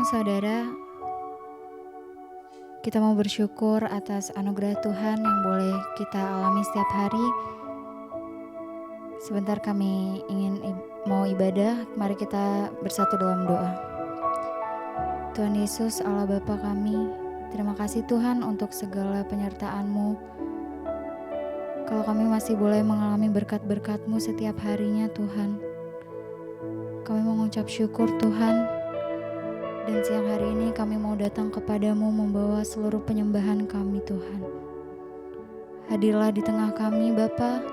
saudara, kita mau bersyukur atas anugerah Tuhan yang boleh kita alami setiap hari. Sebentar kami ingin mau ibadah, mari kita bersatu dalam doa. Tuhan Yesus, Allah Bapa kami, terima kasih Tuhan untuk segala penyertaan-Mu. Kalau kami masih boleh mengalami berkat-berkat-Mu setiap harinya Tuhan, kami mengucap syukur Tuhan. Dan siang hari ini kami mau datang kepadamu membawa seluruh penyembahan kami Tuhan. Hadirlah di tengah kami Bapa.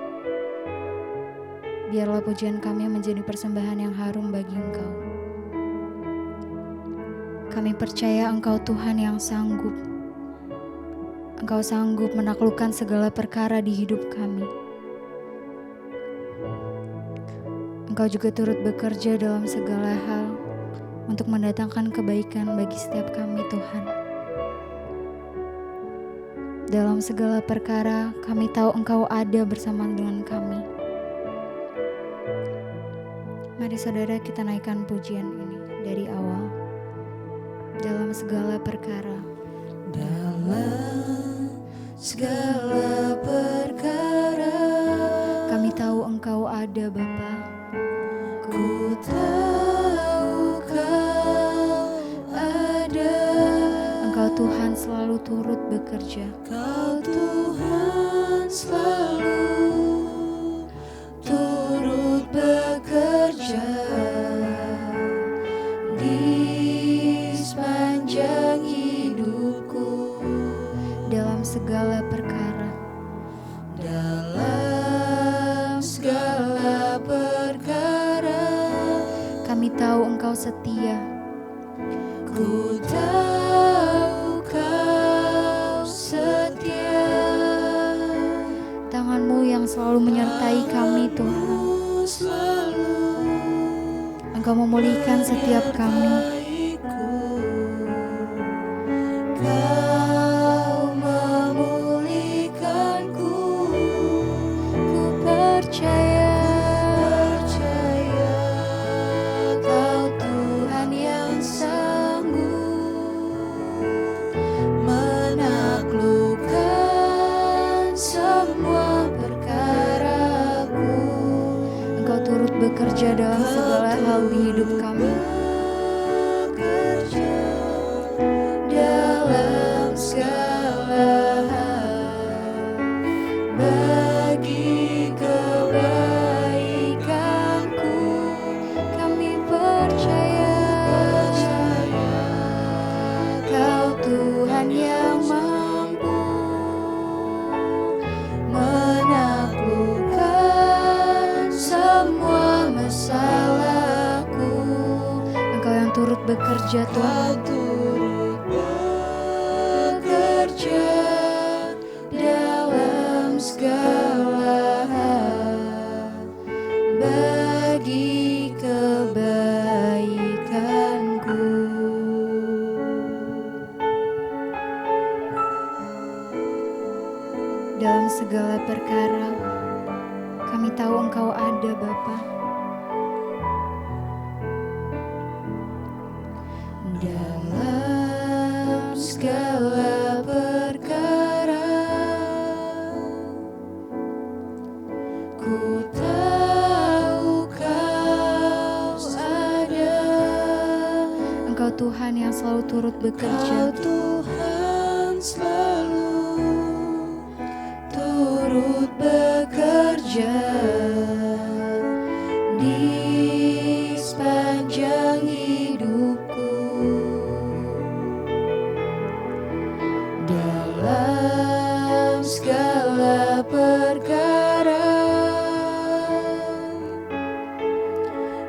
Biarlah pujian kami menjadi persembahan yang harum bagi Engkau. Kami percaya Engkau Tuhan yang sanggup. Engkau sanggup menaklukkan segala perkara di hidup kami. Engkau juga turut bekerja dalam segala hal untuk mendatangkan kebaikan bagi setiap kami Tuhan. Dalam segala perkara kami tahu Engkau ada bersama dengan kami. Mari saudara kita naikkan pujian ini dari awal. Dalam segala perkara. Dalam segala perkara kami tahu Engkau ada Bapa. Ku tahu Kau ada. Engkau Tuhan selalu turut bekerja. Kau Tuhan selalu turut bekerja di sepanjang hidupku. Dalam segala perkara. Dalam segala perkara kami tahu Engkau setia. Ku tahu Kau setia. Tangan-Mu yang selalu menyertai kami Tuhan. Engkau memulihkan setiap kami. Kau memulihkanku. Ku percaya Kau Tuhan yang sanggup menaklukkan semua perkaraku. Engkau turut bekerja dalam segala hal di hidup kami. Bekerja dalam segala hal bagi kebaikanku. Kami percaya Kau Tuhan yang mampu menaklukkan semua masalahku. Engkau yang turut bekerja Tuhan. Turut bekerja dalam segala hal bagi kebaikanku. Dalam segala perkara kami tahu Engkau ada Bapa. Dalam segala perkara ku tahu Kau ada. Engkau Tuhan yang selalu turut bekerja. Kau Tuhan selalu turut bekerja di sepanjang hidupku. Dalam segala perkara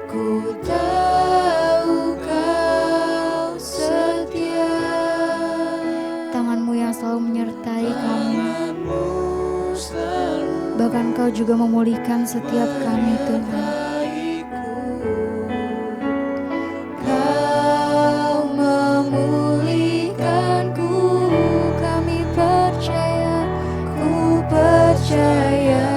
ku tahu Kau setia. Tangan-Mu yang selalu menyertai kami. Tangan-Mu selalu Bahkan Kau juga memulihkan setiap kami Tuhan. Kau memulihkanku. Kami percaya, ku percaya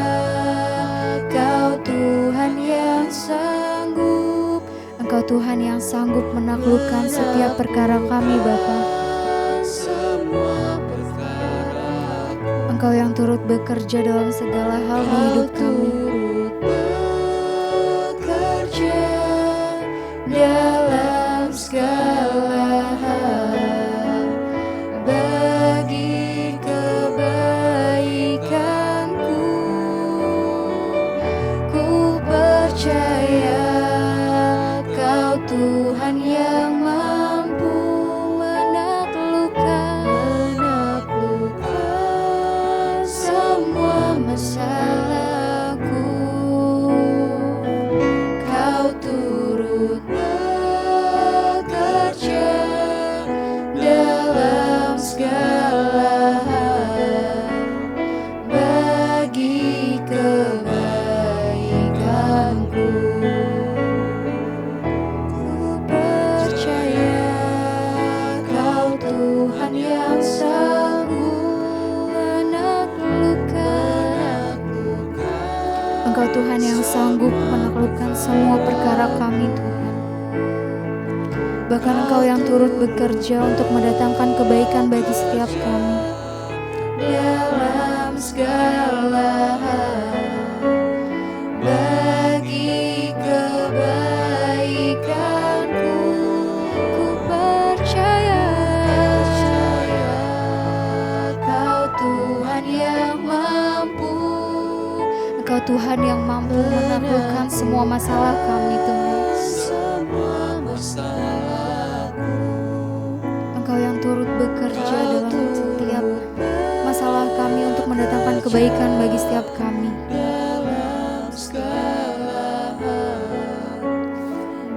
Kau Tuhan yang sanggup. Engkau Tuhan Tuhan yang sanggup menaklukkan setiap perkara kami Bapa. Engkau yang turut bekerja dalam segala hal di hidup kami. Dalam segala hal bagi kebaikanku, ku percaya Kau Tuhan yang mampu menaklukkan semua masalahku. Kau turut bekerja dalam segala hal bagi kebaikanku. Ku percaya Kau Tuhan yang sanggup menaklukkan. Engkau Tuhan yang sanggup menaklukkan semua perkara kami Tuhan. Bahkan Engkau yang turut bekerja untuk mendatangkan kebaikan bagi setiap kami. Dalam segala hal bagi kebaikanku, ku percaya Kau Tuhan yang mampu. Engkau Tuhan yang mampu menaklukkan semua masalah kami Tuhan. Engkau yang turut bekerja dalam setiap masalah kami untuk mendatangkan kebaikan bagi setiap kami. Dalam segala hal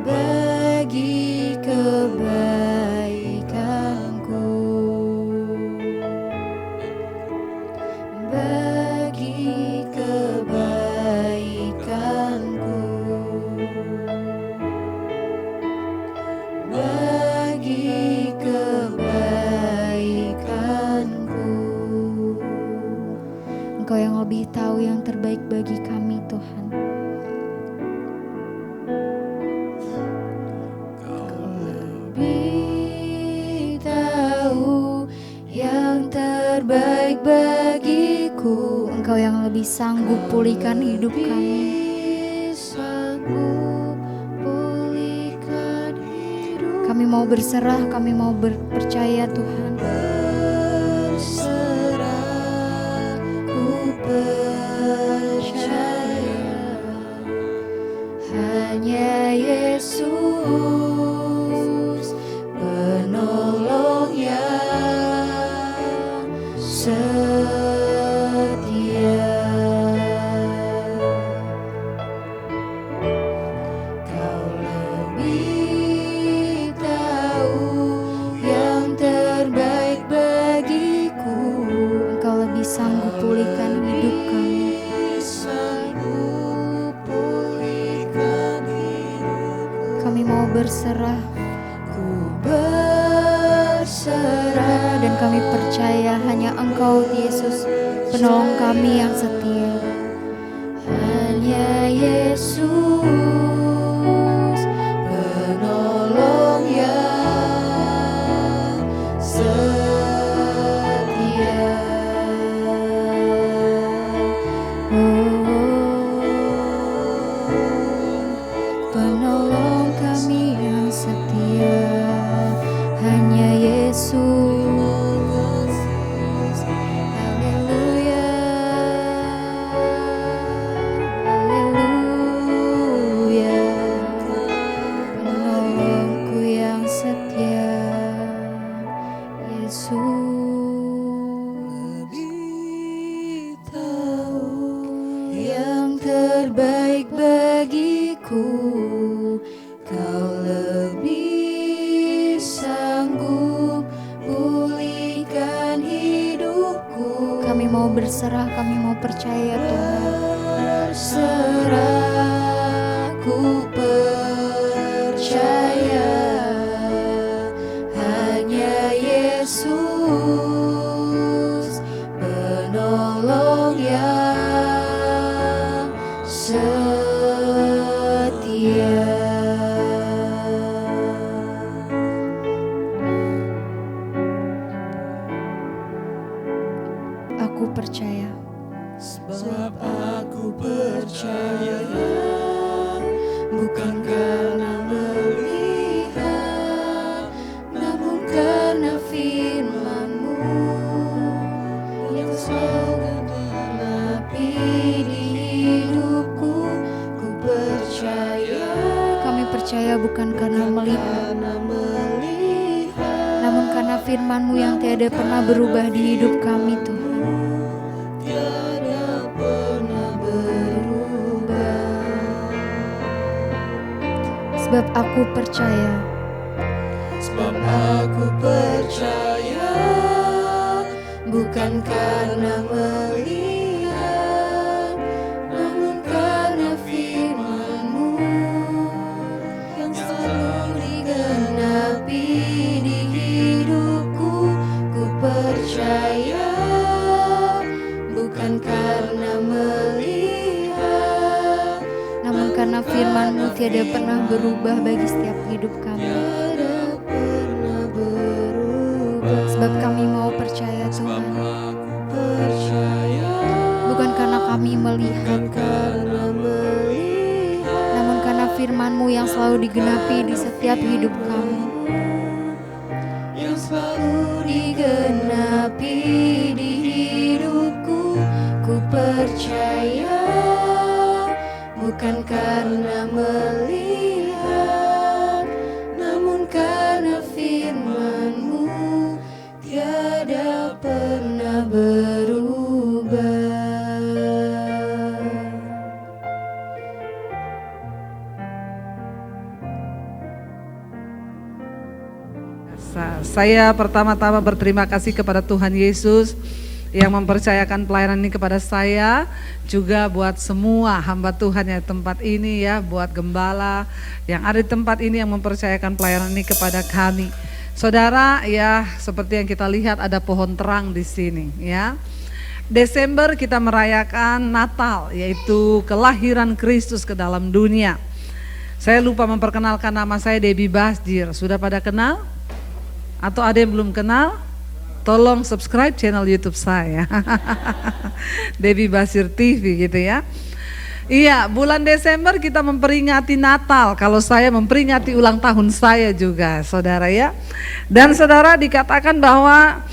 bagi kebaikanku, bagi kebaikanku, bagi kebaikanku. Engkau yang lebih tahu yang terbaik bagi kami Tuhan. Lebih tahu yang terbaik bagiku. Engkau yang lebih sanggup pulihkan hidup kami. Sanggup pulihkan hidup. Kami mau berserah, kami mau berpercaya Tuhan. Berserah, ku percaya hanya Yesus penolong yang setia. Kau lebih tahu yang terbaik bagiku. Engkau lebih sanggup pulihkan hidup kami. Sanggup pulihkan hidupku. Kami mau berserah Ku berserah dan kami percaya hanya Engkau Yesus penolong kami yang setia. hanya Yesus penolong yang setia. Penolong kami yang setia, hanya Yesus. Haleluya, haleluya. Penolongku yang setia, Yesus. Lebih tahu yang terbaik bagiku. Kau lebih sanggup pulihkan hidupku. Kami mau berserah, kami mau percaya Tuhan. Berserah, ku percaya hanya Yesus penolong yang setia. aku percaya. Sebab aku percaya, bukan karena melihat, namun karena firman-Mu yang selalu genapi di hidupku. Ku percaya, Kami percaya bukan karena melihat, namun karena firman-Mu yang tiada pernah berubah di hidup kami, Tuhan. tiada pernah berubah. Sebab aku percaya, Sebab aku percaya, bukan karena melihat, namun karena firman-Mu yang selalu digenapi di hidupku. Ku percaya, bukan karena melihat, namun karena firman-Mu tiada pernah berubah bagi setiap hidup kami. tiada pernah berubah. Sebab kami mau percaya, Tuhan, Percaya, bukan karena kami melihat, karena melihat, namun karena firman-Mu yang selalu digenapi di setiap hidup kami. yang selalu digenapi di hidupku. Ku percaya, bukan karena melihat, namun karena firman-Mu tiada pernah berubah. Saya pertama-tama berterima kasih kepada Tuhan Yesus yang mempercayakan pelayanan ini kepada saya, juga buat semua hamba Tuhan yang di tempat ini ya, buat gembala yang ada di tempat ini yang mempercayakan pelayanan ini kepada kami. Saudara ya, seperti yang kita lihat ada pohon terang di sini ya. Desember kita merayakan Natal, yaitu kelahiran Kristus ke dalam dunia. Saya lupa memperkenalkan, nama saya Debbie Basjir. Sudah pada kenal? Atau ada yang belum kenal? Tolong subscribe channel YouTube saya. Debbie Basjir TV gitu ya. Iya, bulan Desember kita memperingati Natal. Kalau saya memperingati ulang tahun saya juga, saudara ya. Dan saudara, dikatakan bahwa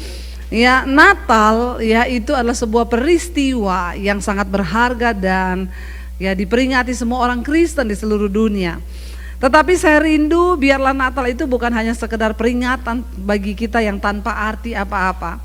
ya Natal ya itu adalah sebuah peristiwa yang sangat berharga dan ya diperingati semua orang Kristen di seluruh dunia. Tetapi saya rindu biarlah Natal itu bukan hanya sekedar peringatan bagi kita yang tanpa arti apa-apa.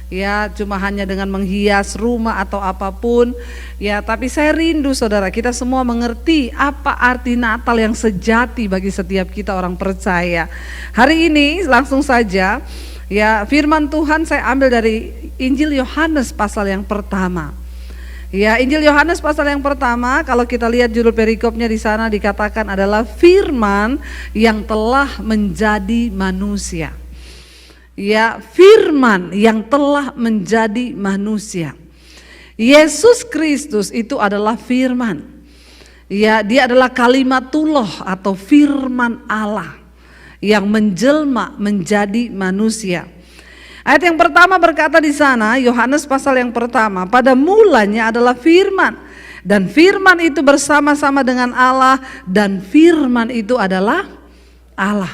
Ya cuma hanya dengan menghias rumah atau apapun. Ya tapi saya rindu saudara, kita semua mengerti apa arti Natal yang sejati bagi setiap kita orang percaya. Hari ini langsung saja ya firman Tuhan saya ambil dari Injil Yohanes pasal yang pertama. Ya, Injil Yohanes pasal yang pertama, kalau kita lihat judul perikopnya di sana dikatakan adalah firman yang telah menjadi manusia. Ya, firman yang telah menjadi manusia. Yesus Kristus itu adalah firman. Ya, dia adalah kalimatullah atau firman Allah yang menjelma menjadi manusia. Ayat yang pertama berkata di sana, Yohanes pasal yang pertama, pada mulanya adalah firman, dan firman itu bersama-sama dengan Allah, dan firman itu adalah Allah.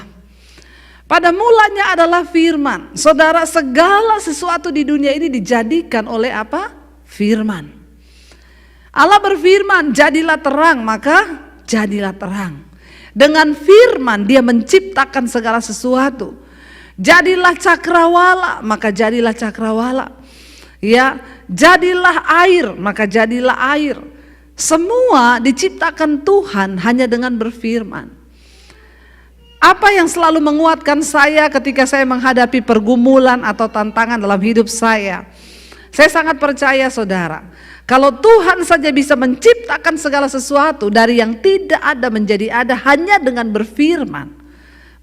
Pada mulanya adalah firman. Saudara, segala sesuatu di dunia ini dijadikan oleh apa? Firman. Allah berfirman, jadilah terang, maka jadilah terang. Dengan firman dia menciptakan segala sesuatu. Jadilah cakrawala, maka jadilah cakrawala. Ya, jadilah air, maka jadilah air. Semua diciptakan Tuhan hanya dengan berfirman. Apa yang selalu menguatkan saya ketika saya menghadapi pergumulan atau tantangan dalam hidup saya? Saya sangat percaya saudara, kalau Tuhan saja bisa menciptakan segala sesuatu dari yang tidak ada menjadi ada hanya dengan berfirman,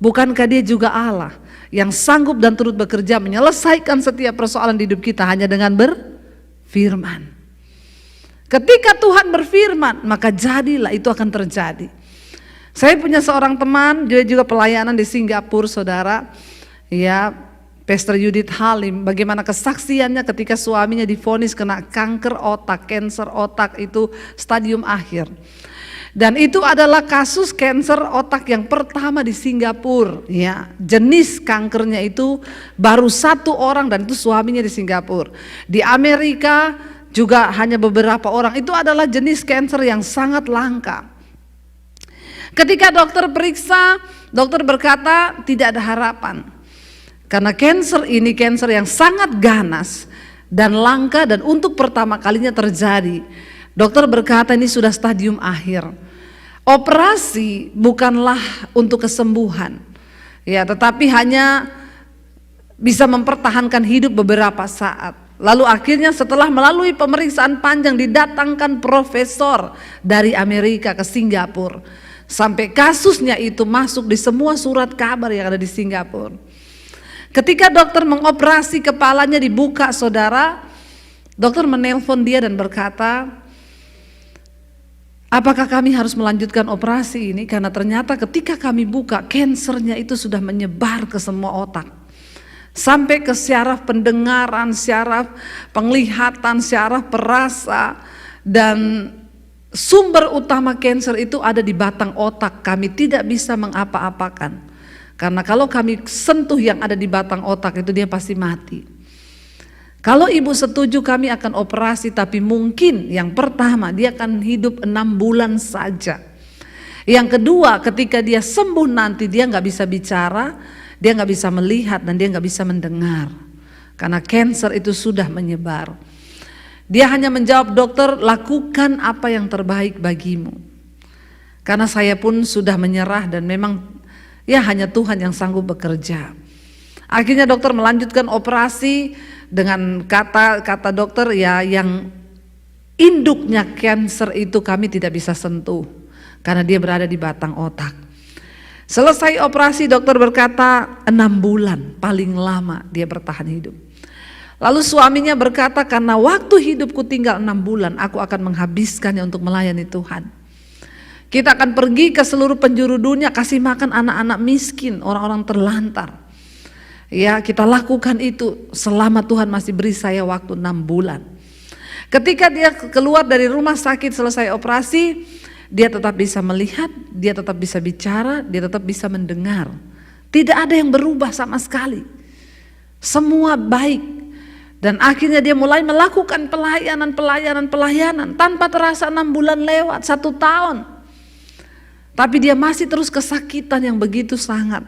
bukankah dia juga Allah yang sanggup dan turut bekerja menyelesaikan setiap persoalan di hidup kita hanya dengan berfirman. Ketika Tuhan berfirman, maka jadilah, itu akan terjadi. Saya punya seorang teman, dia juga pelayanan di Singapura saudara. Ya, Pastor Judith Halim, bagaimana kesaksiannya ketika suaminya divonis kena kanker otak, kanker otak itu stadium akhir. Dan itu adalah kasus kanker otak yang pertama di Singapura. Ya, jenis kankernya itu baru 1 orang dan itu suaminya di Singapura. Di Amerika juga hanya beberapa orang. Itu adalah jenis kanker yang sangat langka. Ketika dokter periksa, dokter berkata tidak ada harapan. Karena kanker ini kanker yang sangat ganas dan langka dan untuk pertama kalinya terjadi. Dokter berkata ini sudah stadium akhir. Operasi bukanlah untuk kesembuhan, ya, tetapi hanya bisa mempertahankan hidup beberapa saat. Lalu akhirnya setelah melalui pemeriksaan panjang didatangkan profesor dari Amerika ke Singapura. Sampai kasusnya itu masuk di semua surat kabar yang ada di Singapura. Ketika dokter mengoperasi kepalanya dibuka saudara, dokter menelpon dia dan berkata, apakah kami harus melanjutkan operasi ini? Karena ternyata ketika kami buka, kansernya itu sudah menyebar ke semua otak. Sampai ke syaraf pendengaran, syaraf penglihatan, syaraf perasa. Dan sumber utama kanser itu ada di batang otak. Kami tidak bisa mengapa-apakan. Karena kalau kami sentuh yang ada di batang otak itu dia pasti mati. Kalau ibu setuju kami akan operasi, tapi mungkin yang pertama dia akan hidup 6 bulan saja. Yang kedua ketika dia sembuh nanti dia gak bisa bicara, dia gak bisa melihat dan dia gak bisa mendengar. Karena kanker itu sudah menyebar. Dia hanya menjawab, dokter lakukan apa yang terbaik bagimu. Karena saya pun sudah menyerah dan memang ya hanya Tuhan yang sanggup bekerja. Akhirnya dokter melanjutkan operasi dengan kata dokter ya yang induknya kanker itu kami tidak bisa sentuh karena dia berada di batang otak. Selesai operasi dokter berkata 6 bulan paling lama dia bertahan hidup. Lalu suaminya berkata karena waktu hidupku tinggal 6 bulan aku akan menghabiskannya untuk melayani Tuhan. Kita akan pergi ke seluruh penjuru dunia kasih makan anak-anak miskin, orang-orang terlantar. Ya, kita lakukan itu selama Tuhan masih beri saya waktu 6 bulan. Ketika dia keluar dari rumah sakit selesai operasi, dia tetap bisa melihat, dia tetap bisa bicara, dia tetap bisa mendengar. Tidak ada yang berubah sama sekali. Semua baik. Dan akhirnya dia mulai melakukan pelayanan tanpa terasa 6 bulan lewat, 1 tahun. Tapi dia masih terus kesakitan yang begitu sangat.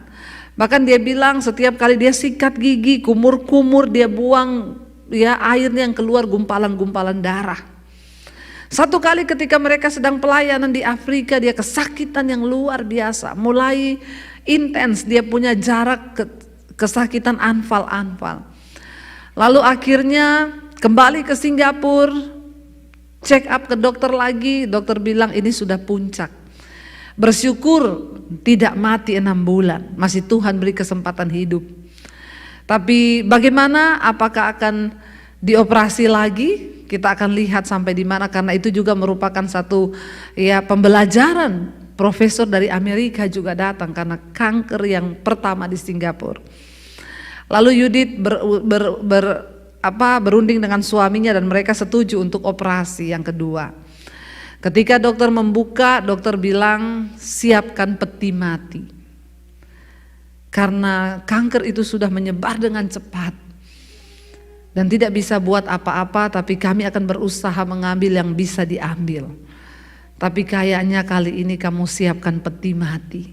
Bahkan dia bilang setiap kali dia sikat gigi, kumur-kumur dia buang ya airnya yang keluar gumpalan-gumpalan darah. Satu kali ketika mereka sedang pelayanan di Afrika, dia kesakitan yang luar biasa, mulai intens, dia punya jarak kesakitan anfal-anfal. Lalu akhirnya kembali ke Singapura, check up ke dokter lagi, dokter bilang ini sudah puncak. Bersyukur tidak mati 6 bulan, masih Tuhan beri kesempatan hidup. Tapi bagaimana, apakah akan dioperasi lagi? Kita akan lihat sampai di mana, karena itu juga merupakan satu ya pembelajaran. Profesor dari Amerika juga datang karena kanker yang pertama di Singapura. Lalu Judith berunding dengan suaminya dan mereka setuju untuk operasi yang kedua. Ketika dokter membuka, dokter bilang siapkan peti mati. Karena kanker itu sudah menyebar dengan cepat. Dan tidak bisa buat apa-apa, tapi kami akan berusaha mengambil yang bisa diambil. Tapi kayaknya kali ini kamu siapkan peti mati.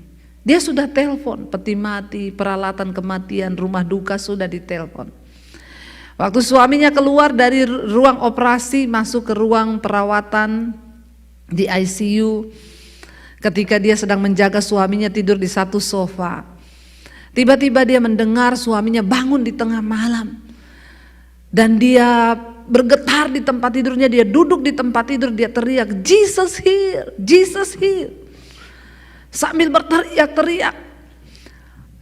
Dia sudah telepon, peti mati, peralatan kematian, rumah duka sudah ditelepon. Waktu suaminya keluar dari ruang operasi, masuk ke ruang perawatan, di ICU, ketika dia sedang menjaga suaminya tidur di satu sofa, tiba-tiba dia mendengar suaminya bangun di tengah malam dan dia bergetar di tempat tidurnya, dia duduk di tempat tidur, dia teriak Jesus here, Jesus here, sambil berteriak-teriak.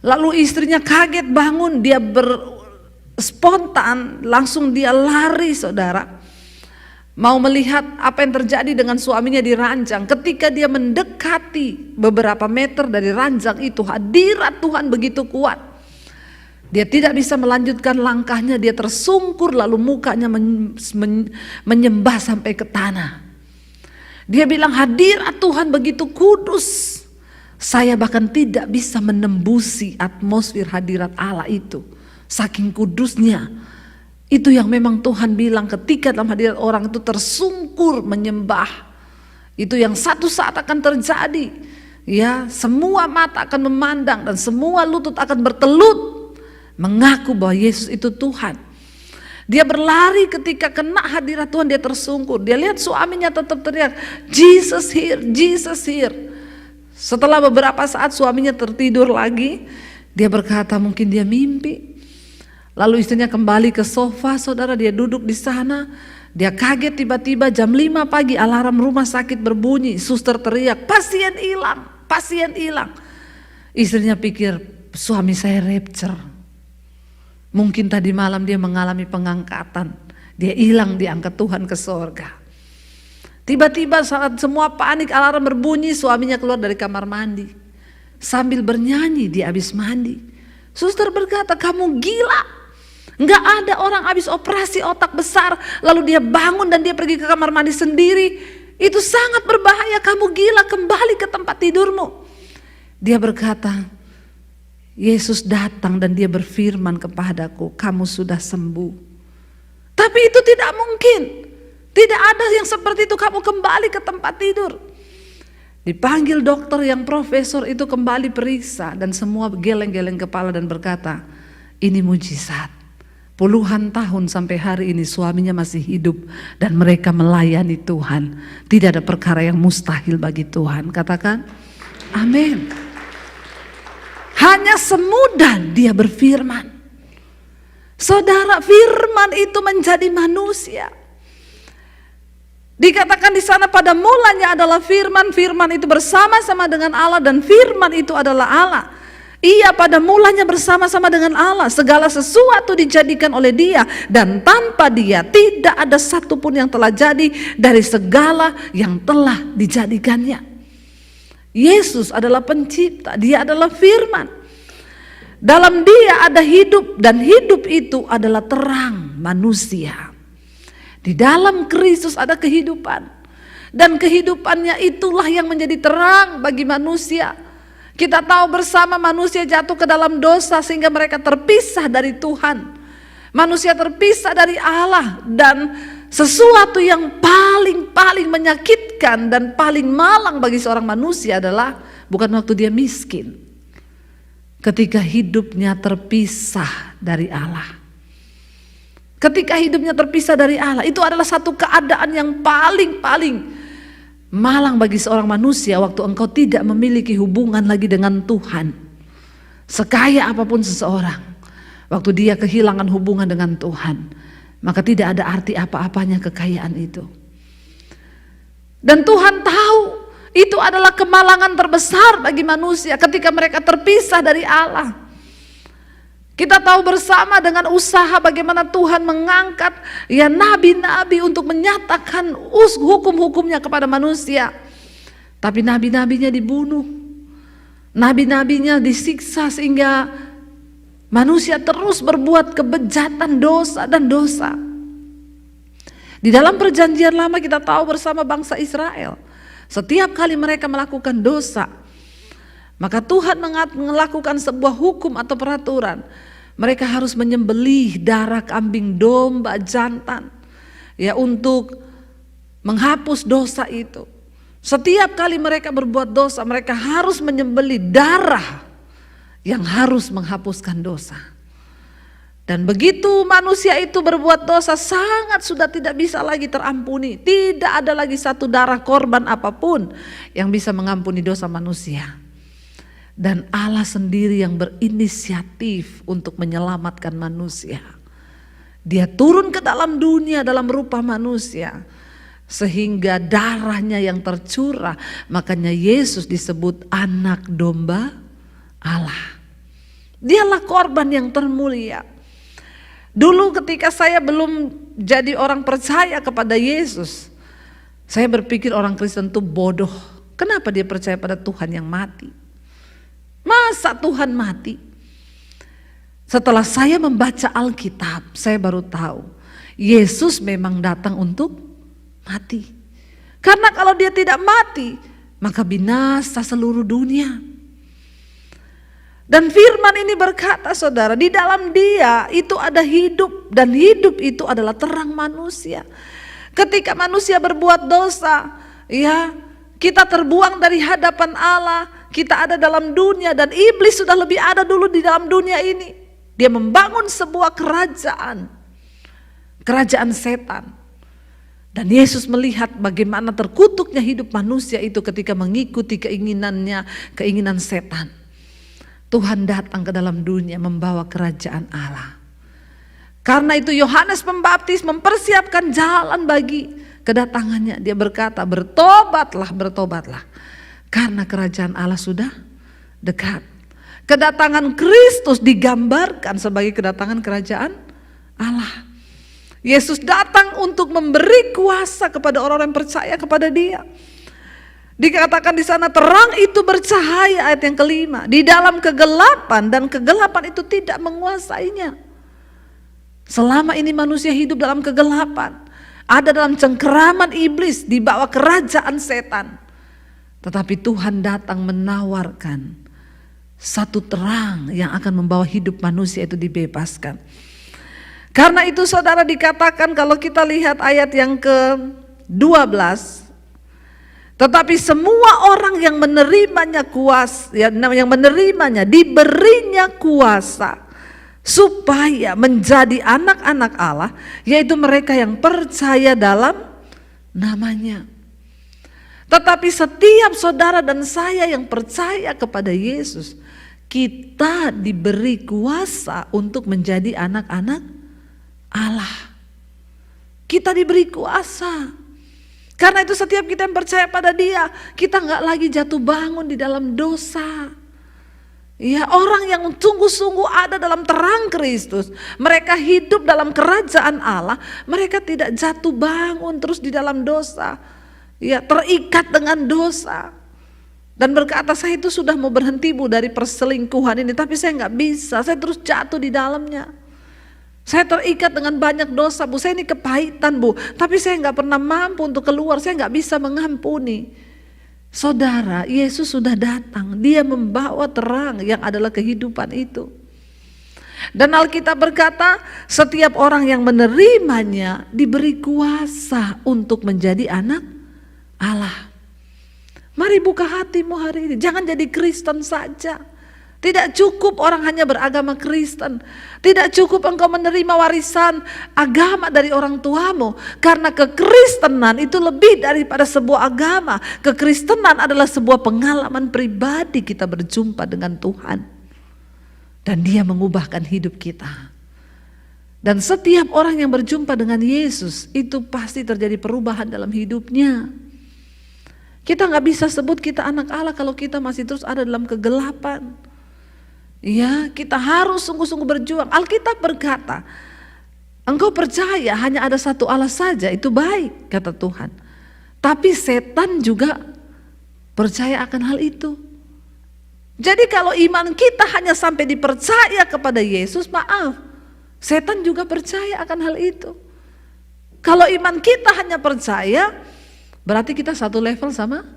Lalu istrinya kaget bangun, dia spontan langsung dia lari saudara, mau melihat apa yang terjadi dengan suaminya di ranjang. Ketika dia mendekati beberapa meter dari ranjang itu, hadirat Tuhan begitu kuat. Dia tidak bisa melanjutkan langkahnya, dia tersungkur lalu mukanya menyembah sampai ke tanah. Dia bilang, hadirat Tuhan begitu kudus. Saya bahkan tidak bisa menembusi atmosfer hadirat Allah itu. Saking kudusnya. Itu yang memang Tuhan bilang ketika dalam hadirat orang itu tersungkur menyembah. Itu yang satu saat akan terjadi. Ya, semua mata akan memandang dan semua lutut akan bertelut mengaku bahwa Yesus itu Tuhan. Dia berlari ketika kena hadirat Tuhan, dia tersungkur. Dia lihat suaminya tetap teriak, Jesus here, Jesus here. Setelah beberapa saat suaminya tertidur lagi, dia berkata mungkin dia mimpi. Lalu istrinya kembali ke sofa, saudara, dia duduk di sana. Dia kaget tiba-tiba jam 5 pagi alarm rumah sakit berbunyi. Suster teriak, pasien hilang, pasien hilang. Istrinya pikir suami saya rapture. Mungkin tadi malam dia mengalami pengangkatan. Dia hilang diangkat Tuhan ke sorga. Tiba-tiba saat semua panik alarm berbunyi, suaminya keluar dari kamar mandi. Sambil bernyanyi dia habis mandi. Suster berkata, kamu gila. Enggak ada orang habis operasi otak besar lalu dia bangun dan dia pergi ke kamar mandi sendiri. Itu sangat berbahaya, kamu gila, kembali ke tempat tidurmu. Dia berkata, Yesus datang dan dia berfirman kepadaku, kamu sudah sembuh. Tapi itu tidak mungkin. Tidak ada yang seperti itu, kamu kembali ke tempat tidur. Dipanggil dokter yang profesor itu kembali periksa dan semua geleng-geleng kepala dan berkata, ini mujizat. Puluhan tahun sampai hari ini suaminya masih hidup dan mereka melayani Tuhan. Tidak ada perkara yang mustahil bagi Tuhan. Katakan, amin. Hanya semudah dia berfirman. Saudara, firman itu menjadi manusia. Dikatakan di sana pada mulanya adalah firman, firman itu bersama-sama dengan Allah dan firman itu adalah Allah. Ia pada mulanya bersama-sama dengan Allah, segala sesuatu dijadikan oleh Dia dan tanpa Dia tidak ada satupun yang telah jadi dari segala yang telah dijadikannya. Yesus adalah pencipta, Dia adalah firman. Dalam Dia ada hidup dan hidup itu adalah terang manusia. Di dalam Kristus ada kehidupan dan kehidupannya itulah yang menjadi terang bagi manusia. Kita tahu bersama manusia jatuh ke dalam dosa sehingga mereka terpisah dari Tuhan. Manusia terpisah dari Allah dan sesuatu yang paling menyakitkan dan paling malang bagi seorang manusia adalah bukan waktu dia miskin. Ketika hidupnya terpisah dari Allah. Ketika hidupnya terpisah dari Allah, itu adalah satu keadaan yang paling malang bagi seorang manusia waktu engkau tidak memiliki hubungan lagi dengan Tuhan. Sekaya apapun seseorang, waktu dia kehilangan hubungan dengan Tuhan, maka tidak ada arti apa-apanya kekayaan itu. Dan Tuhan tahu itu adalah kemalangan terbesar bagi manusia ketika mereka terpisah dari Allah. Kita tahu bersama dengan usaha bagaimana Tuhan mengangkat ya nabi-nabi untuk menyatakan hukum-hukumnya kepada manusia. Tapi nabi-nabinya dibunuh. Nabi-nabinya disiksa sehingga manusia terus berbuat kebejatan, dosa dan dosa. Di dalam perjanjian lama kita tahu bersama bangsa Israel. Setiap kali mereka melakukan dosa, maka Tuhan melakukan sebuah hukum atau peraturan. Mereka harus menyembelih darah kambing, domba, jantan ya untuk menghapus dosa itu. Setiap kali mereka berbuat dosa, mereka harus menyembelih darah yang harus menghapuskan dosa. Dan begitu manusia itu berbuat dosa sangat sudah tidak bisa lagi terampuni. Tidak ada lagi satu darah korban apapun yang bisa mengampuni dosa manusia. Dan Allah sendiri yang berinisiatif untuk menyelamatkan manusia. Dia turun ke dalam dunia dalam rupa manusia. Sehingga darahnya yang tercurah. Makanya Yesus disebut anak domba Allah. Dialah korban yang termulia. Dulu ketika saya belum jadi orang percaya kepada Yesus, saya berpikir orang Kristen itu bodoh. Kenapa dia percaya pada Tuhan yang mati? Masa Tuhan mati? Setelah saya membaca Alkitab, saya baru tahu Yesus memang datang untuk mati. Karena kalau dia tidak mati, maka binasa seluruh dunia. Dan firman ini berkata, saudara, di dalam dia itu ada hidup, dan hidup itu adalah terang manusia. Ketika manusia berbuat dosa, ya, kita terbuang dari hadapan Allah, kita ada dalam dunia, dan iblis sudah lebih ada dulu di dalam dunia ini. Dia membangun sebuah kerajaan, kerajaan setan. Dan Yesus melihat bagaimana terkutuknya hidup manusia itu ketika mengikuti keinginannya, keinginan setan. Tuhan datang ke dalam dunia membawa kerajaan Allah. Karena itu Yohanes Pembaptis mempersiapkan jalan bagi kedatangannya. Dia berkata, bertobatlah, bertobatlah. Karena kerajaan Allah sudah dekat. Kedatangan Kristus digambarkan sebagai kedatangan kerajaan Allah. Yesus datang untuk memberi kuasa kepada orang-orang yang percaya kepada Dia. Dikatakan di sana terang itu bercahaya, ayat yang kelima, di dalam kegelapan, dan kegelapan itu tidak menguasainya. Selama ini manusia hidup dalam kegelapan, ada dalam cengkeraman iblis, dibawa kerajaan setan. Tetapi Tuhan datang menawarkan satu terang yang akan membawa hidup manusia itu dibebaskan. Karena itu saudara, dikatakan kalau kita lihat ayat yang ke-12, tetapi semua orang yang menerimanya kuasa, yang menerimanya diberinya kuasa supaya menjadi anak-anak Allah, yaitu mereka yang percaya dalam namanya. Tetapi setiap saudara dan saya yang percaya kepada Yesus, kita diberi kuasa untuk menjadi anak-anak Allah. Kita diberi kuasa. Karena itu setiap kita yang percaya pada Dia, kita nggak lagi jatuh bangun di dalam dosa. Ya, orang yang sungguh-sungguh ada dalam terang Kristus, mereka hidup dalam kerajaan Allah, mereka tidak jatuh bangun terus di dalam dosa. Ya, terikat dengan dosa. Dan berkata, saya itu sudah mau berhenti Bu dari perselingkuhan ini, tapi saya nggak bisa, saya terus jatuh di dalamnya. Saya terikat dengan banyak dosa Bu, saya ini kepahitan Bu, tapi saya nggak pernah mampu untuk keluar, saya nggak bisa mengampuni. Saudara, Yesus sudah datang, Dia membawa terang yang adalah kehidupan itu. Dan Alkitab berkata, setiap orang yang menerimanya diberi kuasa untuk menjadi anak Allah. Mari buka hatimu hari ini, jangan jadi Kristen saja. Tidak cukup orang hanya beragama Kristen. Tidak cukup engkau menerima warisan agama dari orang tuamu. Karena kekristenan itu lebih daripada sebuah agama. Kekristenan adalah sebuah pengalaman pribadi kita berjumpa dengan Tuhan. Dan Dia mengubahkan hidup kita. Dan setiap orang yang berjumpa dengan Yesus, itu pasti terjadi perubahan dalam hidupnya. Kita gak bisa sebut kita anak Allah kalau kita masih terus ada dalam kegelapan. Ya, kita harus sungguh-sungguh berjuang. Alkitab berkata, engkau percaya hanya ada satu Allah saja, itu baik, kata Tuhan. Tapi setan juga percaya akan hal itu. Jadi kalau iman kita hanya sampai dipercaya kepada Yesus, maaf, setan juga percaya akan hal itu. Kalau iman kita hanya percaya, berarti kita satu level sama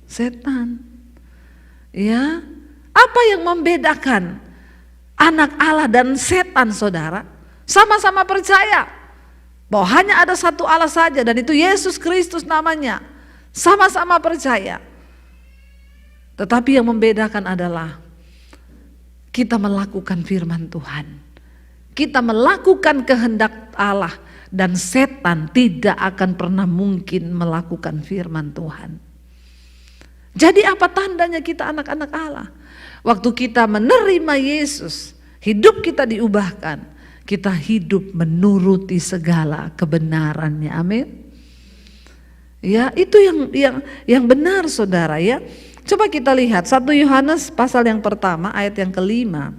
setan. Ya, apa yang membedakan anak Allah dan setan, saudara? Sama-sama percaya bahwa hanya ada satu Allah saja, dan itu Yesus Kristus namanya. Sama-sama percaya. Tetapi yang membedakan adalah kita melakukan firman Tuhan. Kita melakukan kehendak Allah, dan setan tidak akan pernah mungkin melakukan firman Tuhan. Jadi apa tandanya kita anak-anak Allah? Waktu kita menerima Yesus, hidup kita diubahkan. Kita hidup menuruti segala kebenarannya. Amin. Ya, itu yang benar, saudara, ya. Coba kita lihat 1 Yohanes pasal yang pertama ayat yang kelima.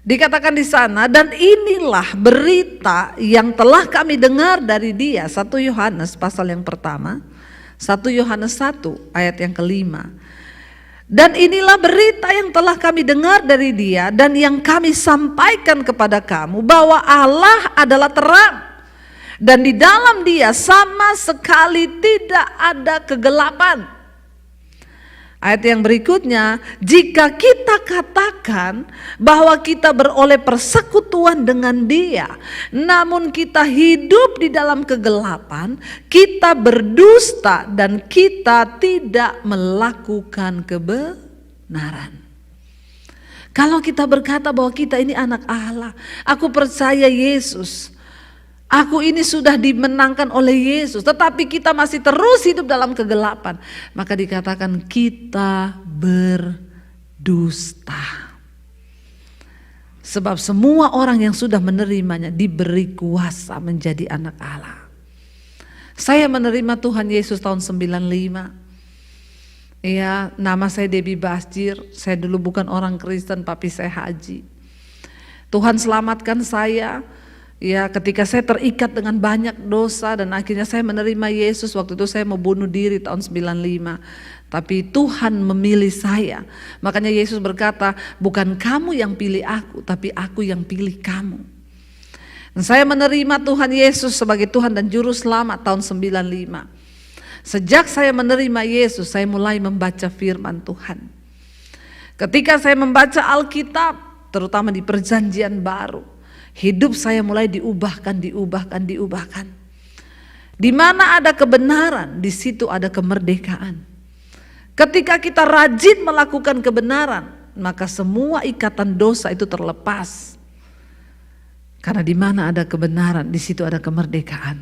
Dikatakan di sana, dan inilah berita yang telah kami dengar dari Dia. 1 Yohanes pasal yang pertama, 1 Yohanes 1 ayat yang kelima. Dan inilah berita yang telah kami dengar dari Dia dan yang kami sampaikan kepada kamu, bahwa Allah adalah terang dan di dalam Dia sama sekali tidak ada kegelapan. Ayat yang berikutnya, jika kita katakan bahwa kita beroleh persekutuan dengan Dia, namun kita hidup di dalam kegelapan, kita berdusta dan kita tidak melakukan kebenaran. Kalau kita berkata bahwa kita ini anak Allah, aku percaya Yesus, aku ini sudah dimenangkan oleh Yesus, tetapi kita masih terus hidup dalam kegelapan, maka dikatakan kita berdusta. Sebab semua orang yang sudah menerimanya diberi kuasa menjadi anak Allah. Saya menerima Tuhan Yesus tahun 95. Ya, nama saya Debbie Basjir. Saya dulu bukan orang Kristen, tapi saya haji. Tuhan selamatkan saya. Ya, ketika saya terikat dengan banyak dosa dan akhirnya saya menerima Yesus. Waktu itu saya mau bunuh diri tahun 95. Tapi Tuhan memilih saya. Makanya Yesus berkata, bukan kamu yang pilih aku, tapi aku yang pilih kamu. Dan saya menerima Tuhan Yesus sebagai Tuhan dan Juru Selamat tahun 95. Sejak saya menerima Yesus, saya mulai membaca firman Tuhan. Ketika saya membaca Alkitab, terutama di Perjanjian Baru, hidup saya mulai diubahkan. Di mana ada kebenaran, di situ ada kemerdekaan. Ketika kita rajin melakukan kebenaran, maka semua ikatan dosa itu terlepas. Karena di mana ada kebenaran, di situ ada kemerdekaan.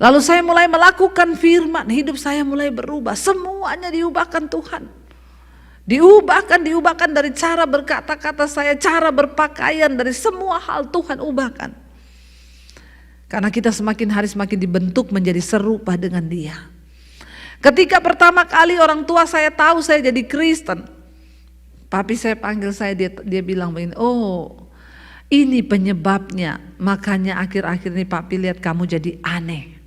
Lalu saya mulai melakukan firman, hidup saya mulai berubah. Semuanya diubahkan Tuhan. Diubahkan dari cara berkata-kata saya, cara berpakaian, dari semua hal Tuhan ubahkan. Karena kita semakin hari semakin dibentuk menjadi serupa dengan Dia. Ketika pertama kali orang tua saya tahu saya jadi Kristen, papi saya panggil saya, dia bilang begini, oh ini penyebabnya, makanya akhir-akhir ini papi lihat kamu jadi aneh.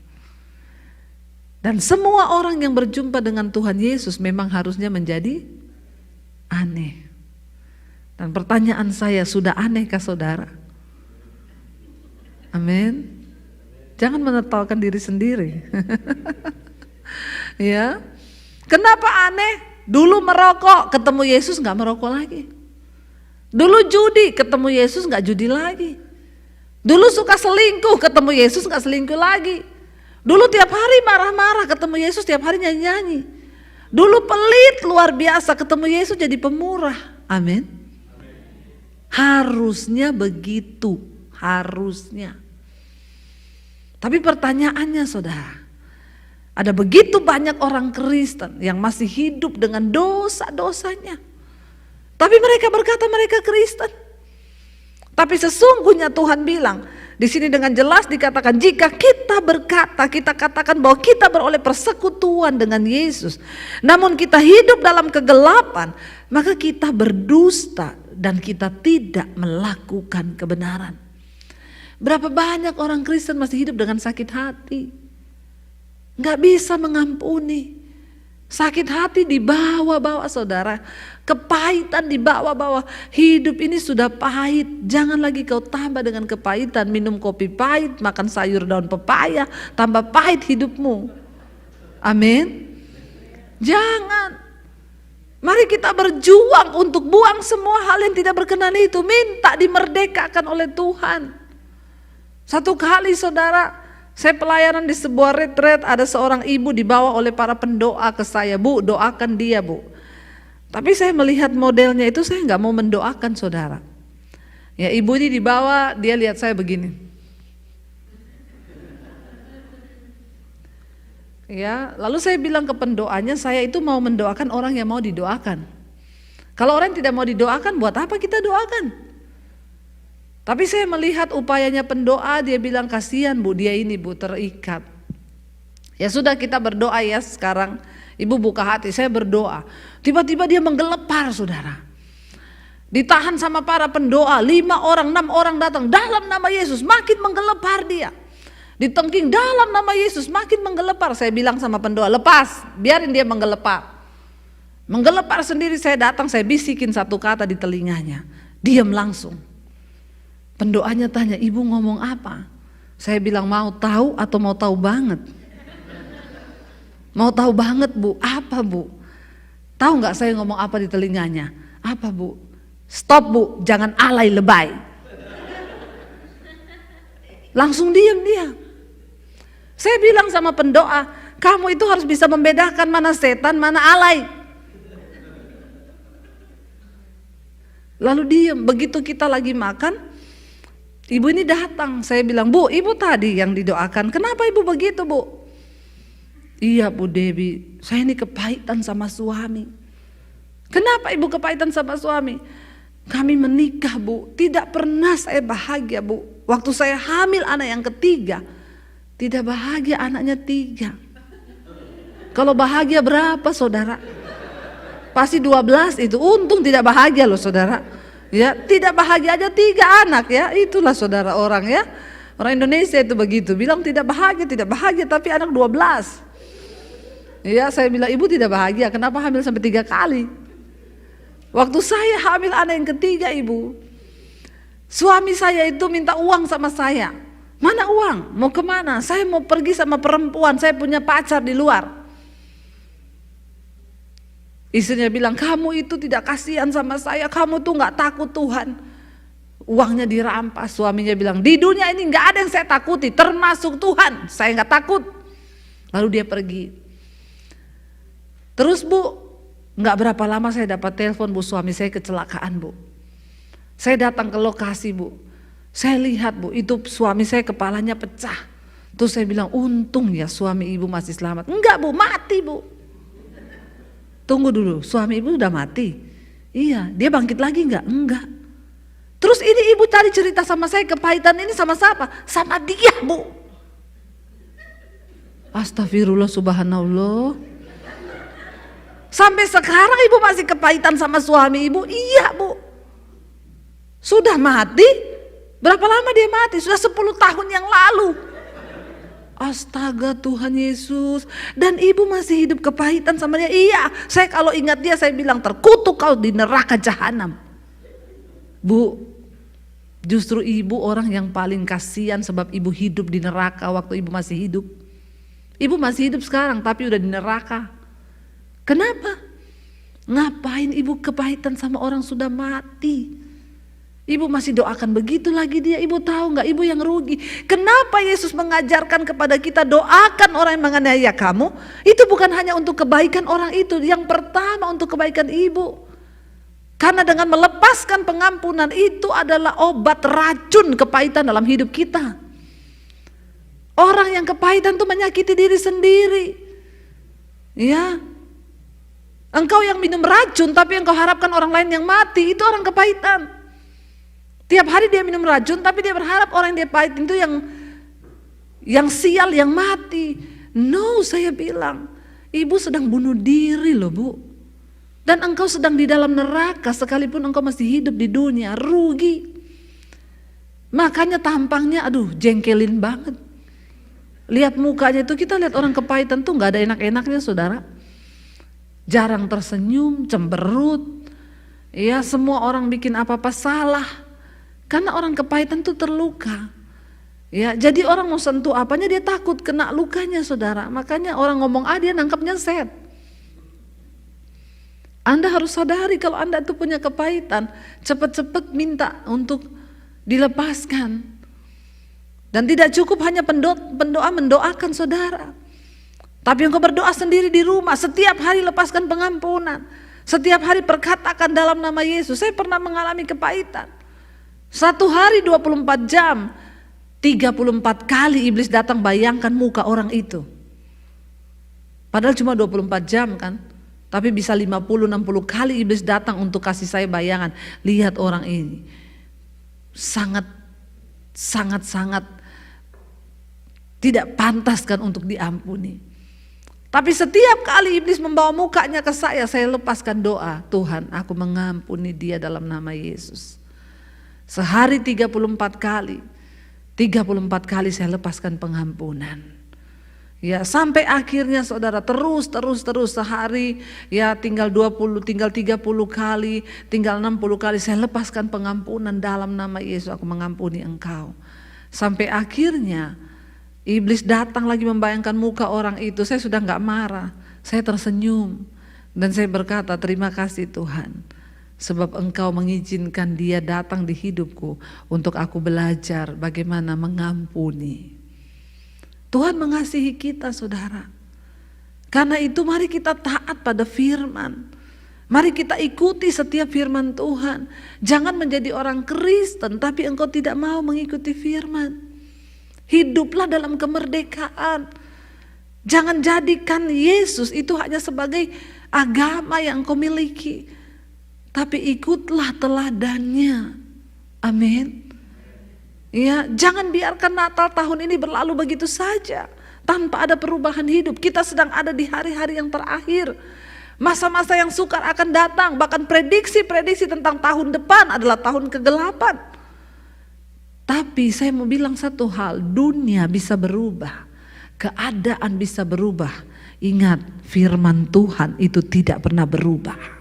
Dan semua orang yang berjumpa dengan Tuhan Yesus memang harusnya menjadi aneh. Dan pertanyaan saya, sudah anehkah saudara? Amin. Jangan menertawakan diri sendiri. Ya, kenapa aneh? Dulu merokok, ketemu Yesus nggak merokok lagi. Dulu judi, ketemu Yesus nggak judi lagi. Dulu suka selingkuh, ketemu Yesus nggak selingkuh lagi. Dulu tiap hari marah-marah, ketemu Yesus tiap hari nyanyi-nyanyi. Dulu pelit luar biasa, ketemu Yesus jadi pemurah. Amin. Harusnya begitu, harusnya. Tapi pertanyaannya saudara, ada begitu banyak orang Kristen yang masih hidup dengan dosa-dosanya. Tapi mereka berkata mereka Kristen. Tapi sesungguhnya Tuhan bilang, di sini dengan jelas dikatakan, jika kita berkata, kita katakan bahwa kita beroleh persekutuan dengan Yesus, namun kita hidup dalam kegelapan, maka kita berdusta dan kita tidak melakukan kebenaran. Berapa banyak orang Kristen masih hidup dengan sakit hati, gak bisa mengampuni. Sakit hati dibawa-bawa saudara, kepahitan dibawa-bawa. Hidup ini sudah pahit, jangan lagi kau tambah dengan kepahitan. Minum kopi pahit, makan sayur daun pepaya, tambah pahit hidupmu. Amin. Jangan. Mari kita berjuang untuk buang semua hal yang tidak berkenan itu. Minta dimerdekakan oleh Tuhan. Satu kali saudara, saya pelayanan di sebuah retret, ada seorang ibu dibawa oleh para pendoa ke saya, Bu, doakan dia, Bu. Tapi saya melihat modelnya itu, saya nggak mau mendoakan saudara. Ya, ibu ini dibawa, dia lihat saya begini. Ya, lalu saya bilang ke pendoanya, saya itu mau mendoakan orang yang mau didoakan. Kalau orang tidak mau didoakan, buat apa kita doakan? Tapi saya melihat upayanya pendoa, dia bilang kasihan Bu, dia ini Bu terikat. Ya sudah, kita berdoa ya sekarang. Ibu buka hati, saya berdoa. Tiba-tiba dia menggelepar saudara. Ditahan sama para pendoa, 5 orang, 6 orang datang dalam nama Yesus, makin menggelepar dia. Ditengking dalam nama Yesus, makin menggelepar. Saya bilang sama pendoa, lepas, biarin dia menggelepar. Menggelepar sendiri, saya datang, saya bisikin satu kata di telinganya. Diam langsung. Pendoanya tanya, ibu ngomong apa? Saya bilang mau tahu atau mau tahu banget? Mau tahu banget bu, apa bu? Tahu gak saya ngomong apa di telinganya? Apa bu? Stop bu, jangan alay lebay. Langsung diam dia. Saya bilang sama pendoa, kamu itu harus bisa membedakan mana setan, mana alay. Lalu diam. Begitu kita lagi makan, ibu ini datang. Saya bilang, bu, ibu tadi yang didoakan, kenapa ibu begitu bu? Iya Bu Dewi, saya ini kepahitan sama suami. Kenapa ibu kepahitan sama suami? Kami menikah bu, tidak pernah saya bahagia bu. Waktu saya hamil anak yang ketiga, tidak bahagia anaknya 3. Kalau bahagia berapa saudara? Pasti 12 itu, untung tidak bahagia loh saudara. Ya, tidak bahagia aja 3 anak ya, itulah saudara orang ya. Orang Indonesia itu begitu, bilang tidak bahagia tapi anak 12. Ya, saya bilang ibu tidak bahagia, kenapa hamil sampai 3 kali? Waktu saya hamil anak yang ketiga ibu, suami saya itu minta uang sama saya. Mana uang? Mau kemana? Saya mau pergi sama perempuan, saya punya pacar di luar. Istrinya bilang, kamu itu tidak kasihan sama saya, kamu tuh gak takut Tuhan. Uangnya dirampas. Suaminya bilang, di dunia ini gak ada yang saya takuti, termasuk Tuhan, saya gak takut. Lalu dia pergi. Terus bu, gak berapa lama saya dapat telepon bu, suami saya kecelakaan bu. Saya datang ke lokasi bu, saya lihat bu, itu suami saya kepalanya pecah. Terus saya bilang, untung ya suami ibu masih selamat. Enggak bu, mati bu. Tunggu dulu, suami ibu udah mati? Iya, dia bangkit lagi enggak? Enggak. Terus ini ibu tadi cerita sama saya, kepahitan ini sama siapa? Sama dia bu. Astagfirullah subhanallah. Sampai sekarang ibu masih kepahitan sama suami ibu? Iya bu. Sudah mati? Berapa lama dia mati? Sudah 10 tahun yang lalu. Astaga Tuhan Yesus. Dan ibu masih hidup kepahitan sama dia? Iya, saya kalau ingat dia saya bilang terkutuk kau di neraka jahanam. Bu, justru ibu orang yang paling kasihan sebab ibu hidup di neraka waktu ibu masih hidup. Ibu masih hidup sekarang tapi udah di neraka. Kenapa? Ngapain ibu kepahitan sama orang sudah mati? Ibu masih doakan begitu lagi dia. Ibu tahu gak ibu yang rugi? Kenapa Yesus mengajarkan kepada kita doakan orang yang menganiaya kamu? Itu bukan hanya untuk kebaikan orang itu. Yang pertama untuk kebaikan ibu. Karena dengan melepaskan pengampunan itu adalah obat racun kepahitan dalam hidup kita. Orang yang kepahitan itu menyakiti diri sendiri. Ya. Engkau yang minum racun tapi engkau harapkan orang lain yang mati, itu orang kepahitan. Tiap hari dia minum racun tapi dia berharap orang yang dia pahitin itu yang sial, yang mati. No, saya bilang, ibu sedang bunuh diri loh bu. Dan engkau sedang di dalam neraka sekalipun engkau masih hidup di dunia, rugi. Makanya tampangnya aduh jengkelin banget. Lihat mukanya itu, kita lihat orang kepahitan tuh gak ada enak-enaknya saudara. Jarang tersenyum, cemberut. Ya, semua orang bikin apa-apa salah. Karena orang kepahitan itu terluka. Ya, jadi orang mau sentuh apanya dia takut kena lukanya saudara. Makanya orang ngomong A dia nangkapnya Z. Anda harus sadari kalau Anda itu punya kepahitan, cepat-cepat minta untuk dilepaskan. Dan tidak cukup hanya pendoa mendoakan saudara. Tapi engkau berdoa sendiri di rumah, setiap hari lepaskan pengampunan. Setiap hari perkatakan dalam nama Yesus. Saya pernah mengalami kepahitan. 1 hari 24 jam, 34 kali iblis datang bayangkan muka orang itu. Padahal cuma 24 jam kan. Tapi bisa 50-60 kali iblis datang untuk kasih saya bayangan. Lihat orang ini. Sangat tidak pantas kan untuk diampuni. Tapi setiap kali iblis membawa mukanya ke saya lepaskan doa. Tuhan, aku mengampuni dia dalam nama Yesus. Sehari 34 kali. 34 kali saya lepaskan pengampunan. Ya, sampai akhirnya saudara terus sehari ya tinggal 20, tinggal 30 kali, tinggal 60 kali saya lepaskan pengampunan dalam nama Yesus, aku mengampuni engkau. Sampai akhirnya iblis datang lagi membayangkan muka orang itu, saya sudah gak marah, saya tersenyum dan saya berkata terima kasih Tuhan. Sebab engkau mengizinkan dia datang di hidupku untuk aku belajar bagaimana mengampuni. Tuhan mengasihi kita saudara. Karena itu mari kita taat pada firman. Mari kita ikuti setiap firman Tuhan. Jangan menjadi orang Kristen tapi engkau tidak mau mengikuti firman. Hiduplah dalam kemerdekaan. Jangan jadikan Yesus itu hanya sebagai agama yang engkau miliki. Tapi ikutlah teladannya. Amin. Ya, jangan biarkan Natal tahun ini berlalu begitu saja tanpa ada perubahan hidup. Kita sedang ada di hari-hari yang terakhir. Masa-masa yang sukar akan datang. Bahkan prediksi-prediksi tentang tahun depan adalah tahun kegelapan. Tapi saya mau bilang satu hal, dunia bisa berubah. Keadaan bisa berubah. Ingat, firman Tuhan itu tidak pernah berubah.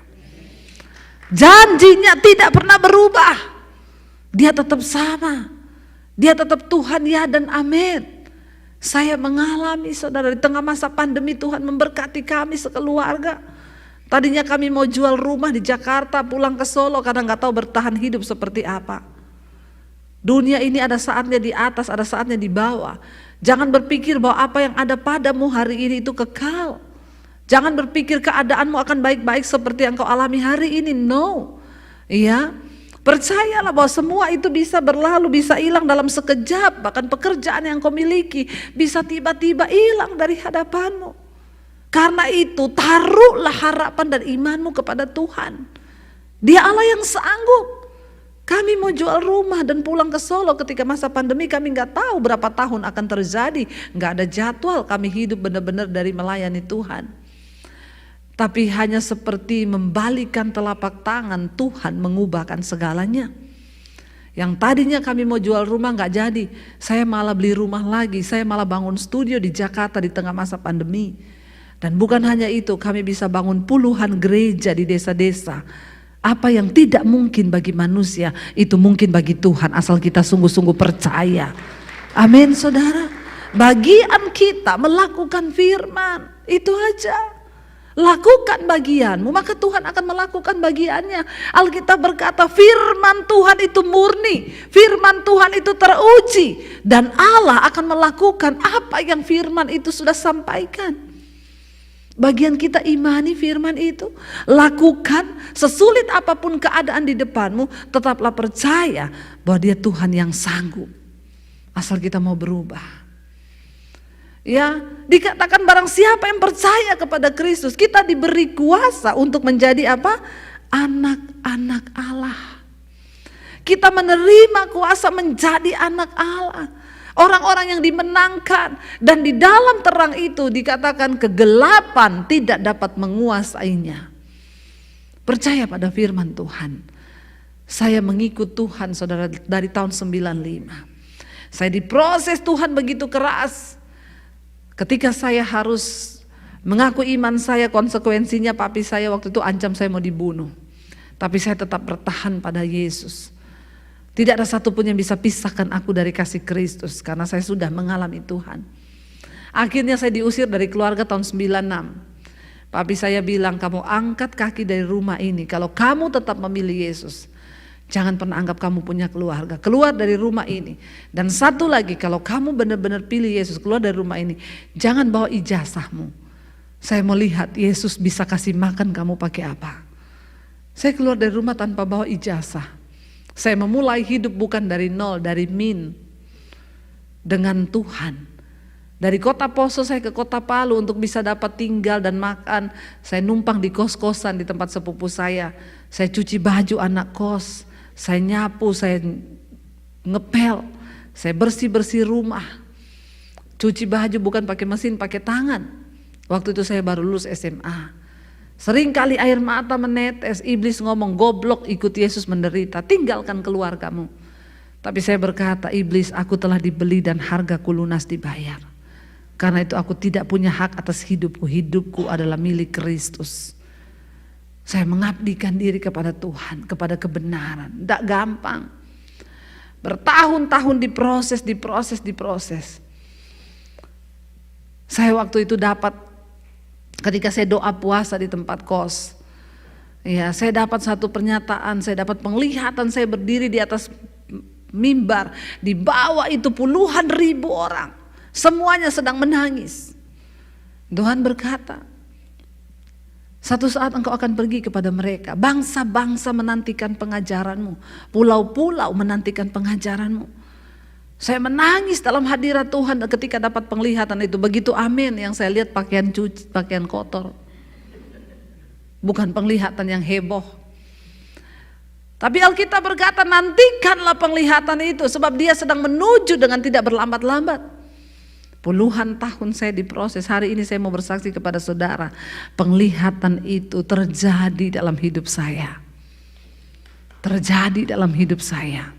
Janjinya tidak pernah berubah. Dia tetap sama. Dia tetap Tuhan ya dan amin. Saya mengalami saudara di tengah masa pandemi Tuhan memberkati kami sekeluarga. Tadinya kami mau jual rumah di Jakarta, pulang ke Solo karena gak tahu bertahan hidup seperti apa. Dunia ini ada saatnya di atas, ada saatnya di bawah. Jangan berpikir bahwa apa yang ada padamu hari ini itu kekal. Jangan berpikir keadaanmu akan baik-baik seperti yang kau alami hari ini. No. Iya. Percayalah bahwa semua itu bisa berlalu, bisa hilang dalam sekejap. Bahkan pekerjaan yang kau miliki bisa tiba-tiba hilang dari hadapanmu. Karena itu taruhlah harapan dan imanmu kepada Tuhan. Dia Allah yang sanggup. Kami mau jual rumah dan pulang ke Solo ketika masa pandemi, kami gak tahu berapa tahun akan terjadi. Gak ada jadwal, kami hidup benar-benar dari melayani Tuhan. Tapi hanya seperti membalikan telapak tangan, Tuhan mengubahkan segalanya. Yang tadinya kami mau jual rumah gak jadi, saya malah beli rumah lagi, saya malah bangun studio di Jakarta di tengah masa pandemi. Dan bukan hanya itu, kami bisa bangun puluhan gereja di desa-desa. Apa yang tidak mungkin bagi manusia, itu mungkin bagi Tuhan asal kita sungguh-sungguh percaya. Amin saudara. Bagian kita melakukan firman, itu aja. Lakukan bagianmu, maka Tuhan akan melakukan bagiannya. Alkitab berkata firman Tuhan itu murni, firman Tuhan itu teruji, dan Allah akan melakukan apa yang firman itu sudah sampaikan. Bagian kita imani firman itu, lakukan sesulit apapun keadaan di depanmu, tetaplah percaya bahwa Dia Tuhan yang sanggup. Asal kita mau berubah. Ya, dikatakan barang siapa yang percaya kepada Kristus, kita diberi kuasa untuk menjadi apa? Anak-anak Allah. Kita menerima kuasa menjadi anak Allah. Orang-orang yang dimenangkan, dan di dalam terang itu dikatakan kegelapan tidak dapat menguasainya. Percaya pada firman Tuhan. Saya mengikut Tuhan saudara dari tahun 95. Saya diproses Tuhan begitu keras. Ketika saya harus mengaku iman saya, konsekuensinya papi saya waktu itu ancam saya mau dibunuh. Tapi saya tetap bertahan pada Yesus. Tidak ada satupun yang bisa pisahkan aku dari kasih Kristus, karena saya sudah mengalami Tuhan. Akhirnya saya diusir dari keluarga tahun 96. Papi saya bilang, kamu angkat kaki dari rumah ini kalau kamu tetap memilih Yesus. Jangan pernah anggap kamu punya keluarga. Keluar dari rumah ini. Dan satu lagi, kalau kamu benar-benar pilih Yesus, keluar dari rumah ini, jangan bawa ijazahmu. Saya mau lihat Yesus bisa kasih makan kamu pakai apa. Saya keluar dari rumah tanpa bawa ijazah. Saya memulai hidup bukan dari nol, dari min. Dengan Tuhan. Dari kota Poso saya ke kota Palu untuk bisa dapat tinggal dan makan. Saya numpang di kos-kosan di tempat sepupu saya. Saya cuci baju anak kos. Saya nyapu, saya ngepel, saya bersih-bersih rumah. Cuci baju bukan pakai mesin, pakai tangan. Waktu itu saya baru lulus SMA. Sering kali air mata menetes, iblis ngomong, goblok ikut Yesus menderita, tinggalkan keluargamu. Tapi saya berkata, iblis aku telah dibeli dan hargaku lunas dibayar. Karena itu aku tidak punya hak atas hidupku. Hidupku adalah milik Kristus. Saya mengabdikan diri kepada Tuhan, kepada kebenaran. Tidak gampang. Bertahun-tahun diproses. Saya waktu itu dapat, ketika saya doa puasa di tempat kos, ya, saya dapat satu pernyataan, saya dapat penglihatan, saya berdiri di atas mimbar, di bawah itu puluhan ribu orang, semuanya sedang menangis. Tuhan berkata, satu saat engkau akan pergi kepada mereka, bangsa-bangsa menantikan pengajaranmu, pulau-pulau menantikan pengajaranmu. Saya menangis dalam hadirat Tuhan ketika dapat penglihatan itu. Begitu amin, yang saya lihat pakaian cuci, pakaian kotor. Bukan penglihatan yang heboh. Tapi Alkitab berkata, nantikanlah penglihatan itu, sebab dia sedang menuju dengan tidak berlambat-lambat. Puluhan tahun saya diproses, hari ini saya mau bersaksi kepada saudara, penglihatan itu terjadi dalam hidup saya. Terjadi dalam hidup saya.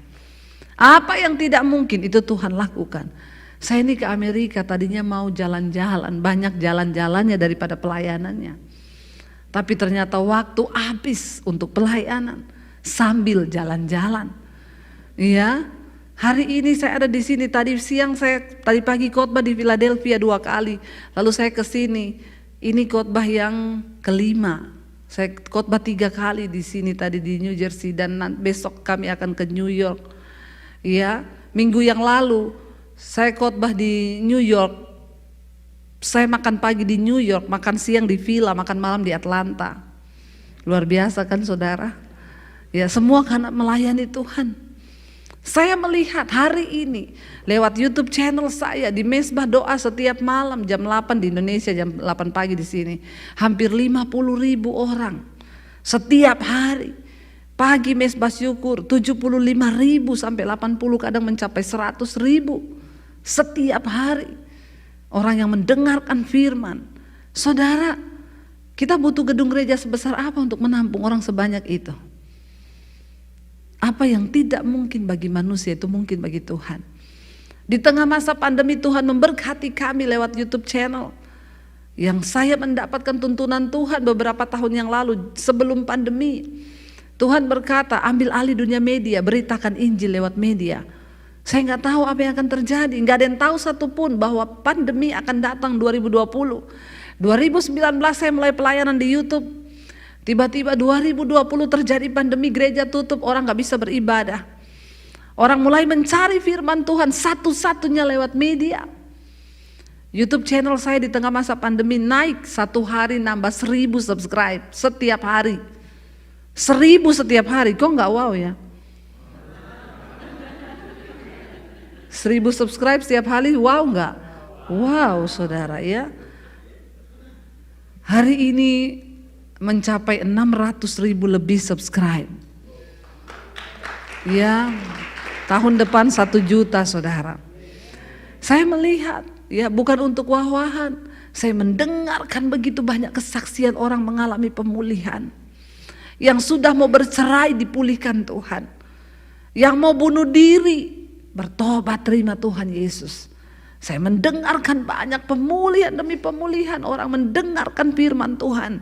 Apa yang tidak mungkin itu Tuhan lakukan. Saya ini ke Amerika tadinya mau jalan-jalan, banyak jalan-jalannya daripada pelayanannya. Tapi ternyata waktu habis untuk pelayanan sambil jalan-jalan. Iya, hari ini saya ada di sini. Tadi pagi khotbah di Philadelphia 2 kali. Lalu saya ke sini. Ini khotbah yang kelima. Saya khotbah 3 kali di sini tadi di New Jersey, dan besok kami akan ke New York. Ya, minggu yang lalu saya khotbah di New York. Saya makan pagi di New York, makan siang di villa, makan malam di Atlanta. Luar biasa kan saudara? Ya, semua karena melayani Tuhan. Saya melihat hari ini lewat YouTube channel saya di Mesbah Doa setiap malam jam 8 di Indonesia, jam 8 pagi di sini. Hampir 50.000 orang setiap hari. Pagi Mesbah Syukur 75.000 sampai 80, kadang mencapai 100.000 setiap hari. Orang yang mendengarkan firman. Saudara, kita butuh gedung gereja sebesar apa untuk menampung orang sebanyak itu? Apa yang tidak mungkin bagi manusia itu mungkin bagi Tuhan. Di tengah masa pandemi Tuhan memberkati kami lewat YouTube channel. Yang saya mendapatkan tuntunan Tuhan beberapa tahun yang lalu sebelum pandemi. Tuhan berkata, ambil alih dunia media, beritakan Injil lewat media. Saya nggak tahu apa yang akan terjadi, nggak ada yang tahu satupun bahwa pandemi akan datang 2020. 2019 saya mulai pelayanan di YouTube. Tiba-tiba 2020 terjadi pandemi, gereja tutup, orang nggak bisa beribadah. Orang mulai mencari firman Tuhan satu-satunya lewat media. YouTube channel saya di tengah masa pandemi naik, satu hari nambah 1.000 subscribe setiap hari. 1.000 setiap hari, kok nggak wow ya? 1.000 subscribe setiap hari, wow nggak? Wow saudara ya. Hari ini mencapai 600.000 lebih subscribe. Ya, tahun depan 1 juta saudara. Saya melihat, ya bukan untuk wah-wahan, saya mendengarkan begitu banyak kesaksian orang mengalami pemulihan. Yang sudah mau bercerai dipulihkan Tuhan. Yang mau bunuh diri bertobat terima Tuhan Yesus. Saya mendengarkan banyak pemulihan demi pemulihan, orang mendengarkan firman Tuhan.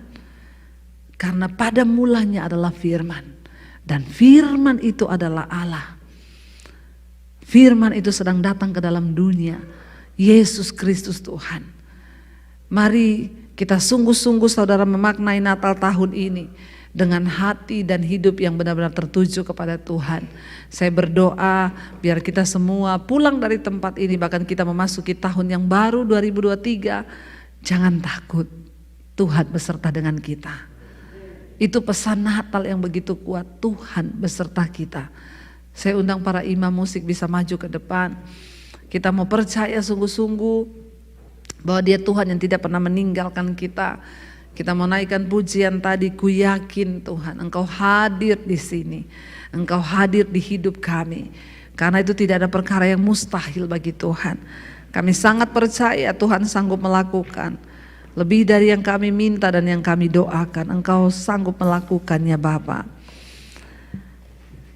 Karena pada mulanya adalah firman, dan firman itu adalah Allah. Firman itu sedang datang ke dalam dunia, Yesus Kristus Tuhan. Mari kita sungguh-sungguh saudara memaknai Natal tahun ini dengan hati dan hidup yang benar-benar tertuju kepada Tuhan. Saya berdoa biar kita semua pulang dari tempat ini, bahkan kita memasuki tahun yang baru 2023, jangan takut, Tuhan beserta dengan kita. Itu pesan Natal yang begitu kuat, Tuhan beserta kita. Saya undang para imam musik bisa maju ke depan. Kita mau percaya sungguh-sungguh bahwa Dia Tuhan yang tidak pernah meninggalkan kita. Kita mau naikkan pujian tadi, ku yakin Tuhan Engkau hadir di sini. Engkau hadir di hidup kami. Karena itu tidak ada perkara yang mustahil bagi Tuhan. Kami sangat percaya Tuhan sanggup melakukan. Lebih dari yang kami minta dan yang kami doakan, Engkau sanggup melakukannya Bapa.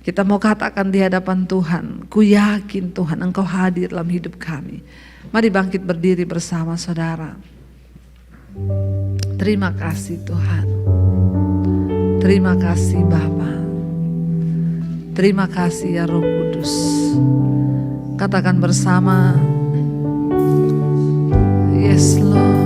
Kita mau katakan di hadapan Tuhan, ku yakin Tuhan Engkau hadir dalam hidup kami. Mari bangkit berdiri bersama saudara. Terima kasih Tuhan. Terima kasih Bapa. Terima kasih ya Roh Kudus. Katakan bersama, yes Lord.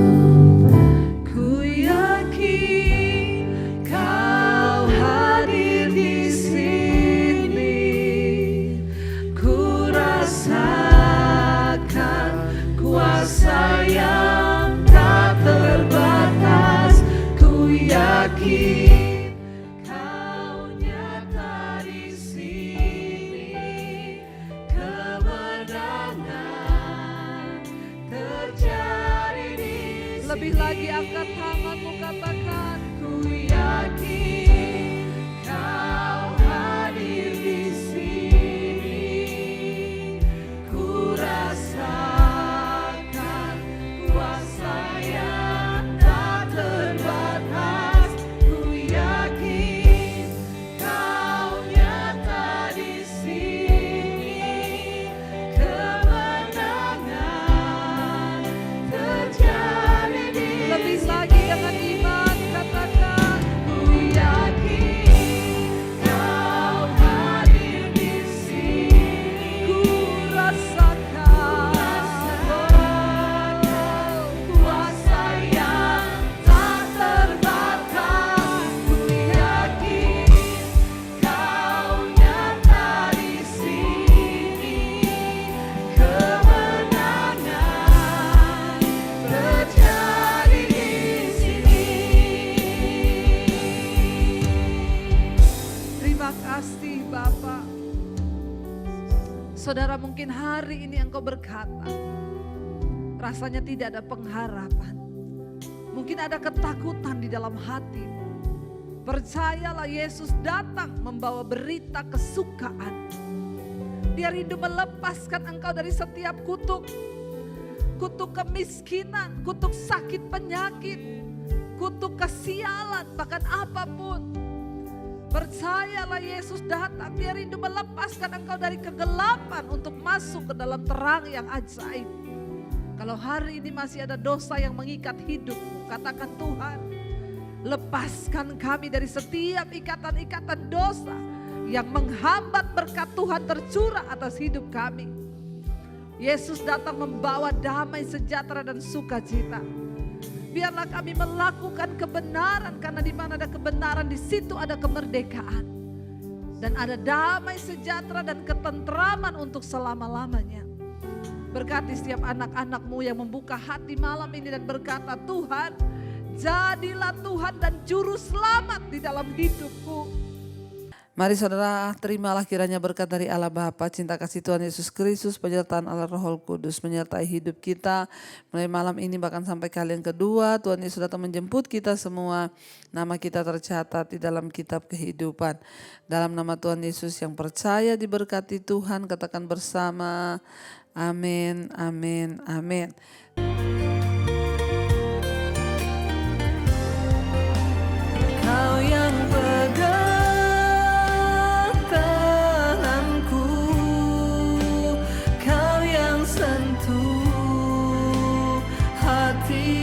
Yang tak terbatas, ku yakin Kau nyata di sini. Kemenangan terjadi di sini. Lebih lagi angkat tanganmu, katakan, ku yakin Kau hadir di sini. Ku rasa saudara, mungkin hari ini engkau berkata, rasanya tidak ada pengharapan. Mungkin ada ketakutan di dalam hatimu. Percayalah, Yesus datang membawa berita kesukaan. Dia rindu melepaskan engkau dari setiap kutuk. Kutuk kemiskinan, kutuk sakit penyakit, kutuk kesialan, bahkan apapun. Percayalah, Yesus datang, dia rindu melepaskan engkau dari kegelapan untuk masuk ke dalam terang yang ajaib. Kalau hari ini masih ada dosa yang mengikat hidupmu, katakan, Tuhan, lepaskan kami dari setiap ikatan-ikatan dosa yang menghambat berkat Tuhan tercurah atas hidup kami. Yesus datang membawa damai, sejahtera dan sukacita. Biarlah kami melakukan kebenaran, karena di mana ada kebenaran di situ ada kemerdekaan. Dan ada damai, sejahtera dan ketentraman untuk selama-lamanya. Berkati setiap anak-anakmu yang membuka hati malam ini dan berkata, Tuhan, jadilah Tuhan dan juru selamat di dalam hidupku. Mari saudara, terimalah kiranya berkat dari Allah Bapa, cinta kasih Tuhan Yesus Kristus, penyertaan Allah Roh Kudus menyertai hidup kita mulai malam ini bahkan sampai kali yang kedua. Tuhan Yesus datang menjemput kita semua, nama kita tercatat di dalam kitab kehidupan. Dalam nama Tuhan Yesus yang percaya diberkati Tuhan, katakan bersama, amin, amin, amin. Kau yang pegang sentuh hati